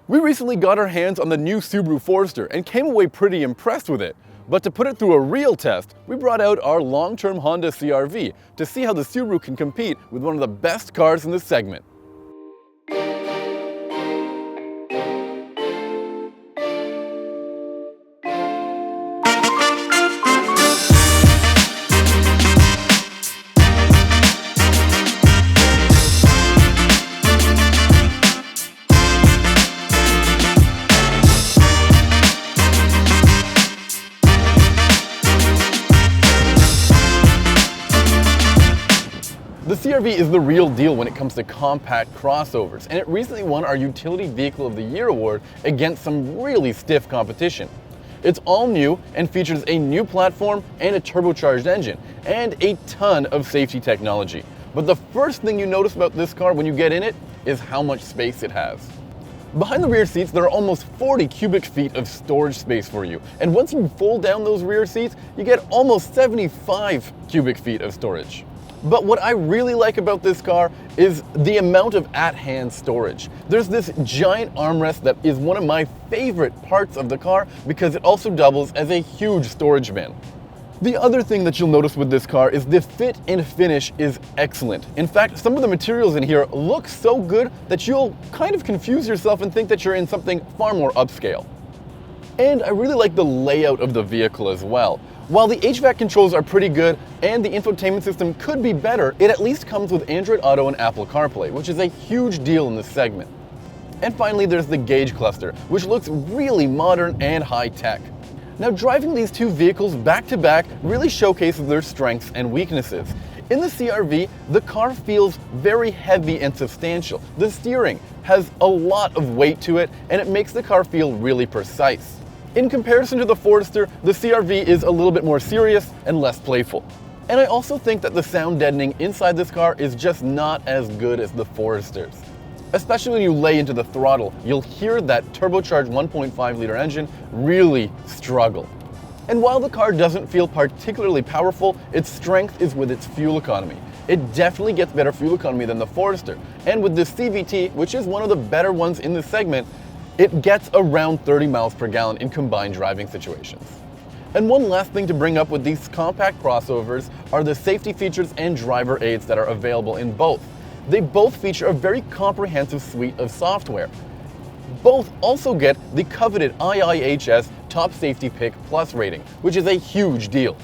We recently got our hands on the new Subaru Forester and came away pretty impressed with it. But to put it through a real test, we brought out our long-term Honda CR-V to see how the Subaru can compete with one of the best cars in the segment. The CR-V is the real deal when it comes to compact crossovers, and it recently won our Utility Vehicle of the Year award against some really stiff competition. It's all new and features a new platform and a turbocharged engine, and a ton of safety technology. But the first thing you notice about this car when you get in it is how much space it has. Behind the rear seats, there are almost 40 cubic feet of storage space for you, and once you fold down those rear seats, you get almost 75 cubic feet of storage. But what I really like about this car is the amount of at-hand storage. There's this giant armrest that is one of my favorite parts of the car because it also doubles as a huge storage bin. The other thing that you'll notice with this car is the fit and finish is excellent. In fact, some of the materials in here look so good that you'll kind of confuse yourself and think that you're in something far more upscale. And I really like the layout of the vehicle as well. While the HVAC controls are pretty good and the infotainment system could be better, it at least comes with Android Auto and Apple CarPlay, which is a huge deal in this segment. And finally, there's the gauge cluster, which looks really modern and high-tech. Now, driving these two vehicles back to back really showcases their strengths and weaknesses. In the CR-V, the car feels very heavy and substantial. The steering has a lot of weight to it, and it makes the car feel really precise. In comparison to the Forester, the CR-V is a little bit more serious and less playful. And I also think that the sound deadening inside this car is just not as good as the Forester's. Especially when you lay into the throttle, you'll hear that turbocharged 1.5-liter engine really struggle. And while the car doesn't feel particularly powerful, its strength is with its fuel economy. It definitely gets better fuel economy than the Forester. And with this CVT, which is one of the better ones in this segment, it gets around 30 miles per gallon in combined driving situations. And one last thing to bring up with these compact crossovers are the safety features and driver aids that are available in both. They both feature a very comprehensive suite of software. Both also get the coveted IIHS Top Safety Pick Plus rating, which is a huge deal.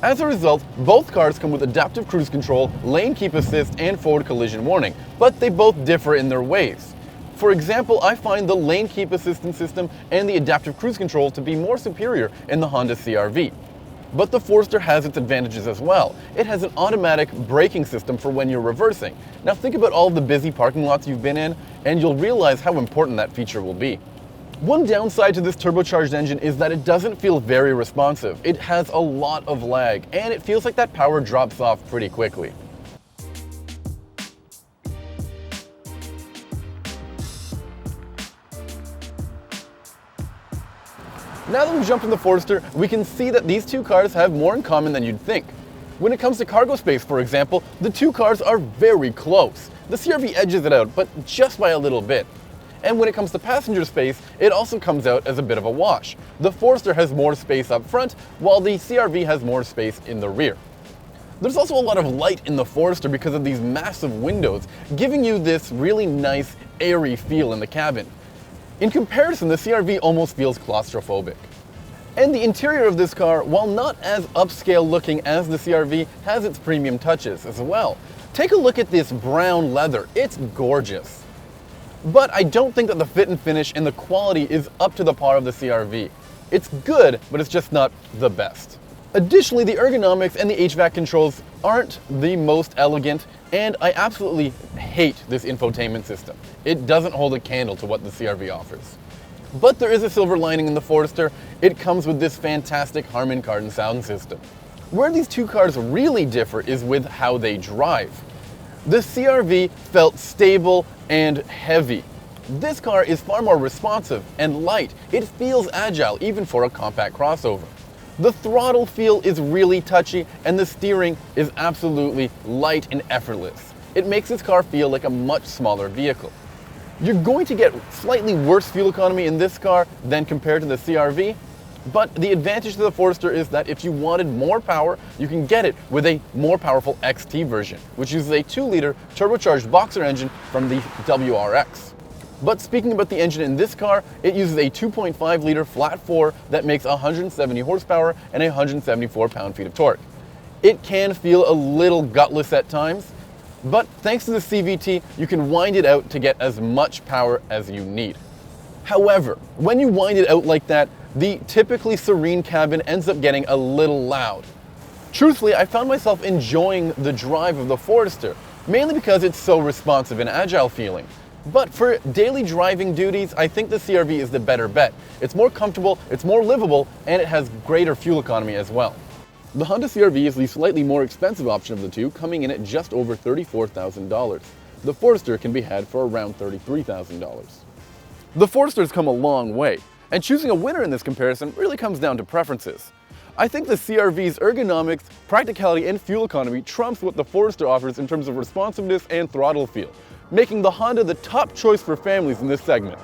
As a result, both cars come with adaptive cruise control, lane keep assist, and forward collision warning, but they both differ in their ways. For example, I find the lane keep assistance system and the adaptive cruise control to be more superior in the Honda CR-V. But the Forester has its advantages as well. It has an automatic braking system for when you're reversing. Now think about all the busy parking lots you've been in, and you'll realize how important that feature will be. One downside to this turbocharged engine is that it doesn't feel very responsive. It has a lot of lag, and it feels like that power drops off pretty quickly. Now that we've jumped in the Forester, we can see that these two cars have more in common than you'd think. When it comes to cargo space, for example, the two cars are very close. The CR-V edges it out, but just by a little bit. And when it comes to passenger space, it also comes out as a bit of a wash. The Forester has more space up front, while the CR-V has more space in the rear. There's also a lot of light in the Forester because of these massive windows, giving you this really nice, airy feel in the cabin. In comparison, the CR-V almost feels claustrophobic. And the interior of this car, while not as upscale looking as the CR-V, has its premium touches as well. Take a look at this brown leather, it's gorgeous. But I don't think that the fit and finish and the quality is up to the par of the CR-V. It's good, but it's just not the best. Additionally, the ergonomics and the HVAC controls aren't the most elegant, and I absolutely hate this infotainment system. It doesn't hold a candle to what the CR-V offers. But there is a silver lining in the Forester. It comes with this fantastic Harman Kardon sound system. Where these two cars really differ is with how they drive. The CR-V felt stable and heavy. This car is far more responsive and light. It feels agile even for a compact crossover. The throttle feel is really touchy, and the steering is absolutely light and effortless. It makes this car feel like a much smaller vehicle. You're going to get slightly worse fuel economy in this car than compared to the CR-V, but the advantage to the Forester is that if you wanted more power, you can get it with a more powerful XT version, which uses a 2-liter turbocharged boxer engine from the WRX. But speaking about the engine in this car, it uses a 2.5-liter flat 4 that makes 170 horsepower and 174 pound-feet of torque. It can feel a little gutless at times, but thanks to the CVT, you can wind it out to get as much power as you need. However, when you wind it out like that, the typically serene cabin ends up getting a little loud. Truthfully, I found myself enjoying the drive of the Forester, mainly because it's so responsive and agile feeling. But for daily driving duties, I think the CR-V is the better bet. It's more comfortable, it's more livable, and it has greater fuel economy as well. The Honda CR-V is the slightly more expensive option of the two, coming in at just over $34,000. The Forester can be had for around $33,000. The Forester's come a long way, and choosing a winner in this comparison really comes down to preferences. I think the CR-V's ergonomics, practicality, and fuel economy trumps what the Forester offers in terms of responsiveness and throttle feel, making the Honda the top choice for families in this segment.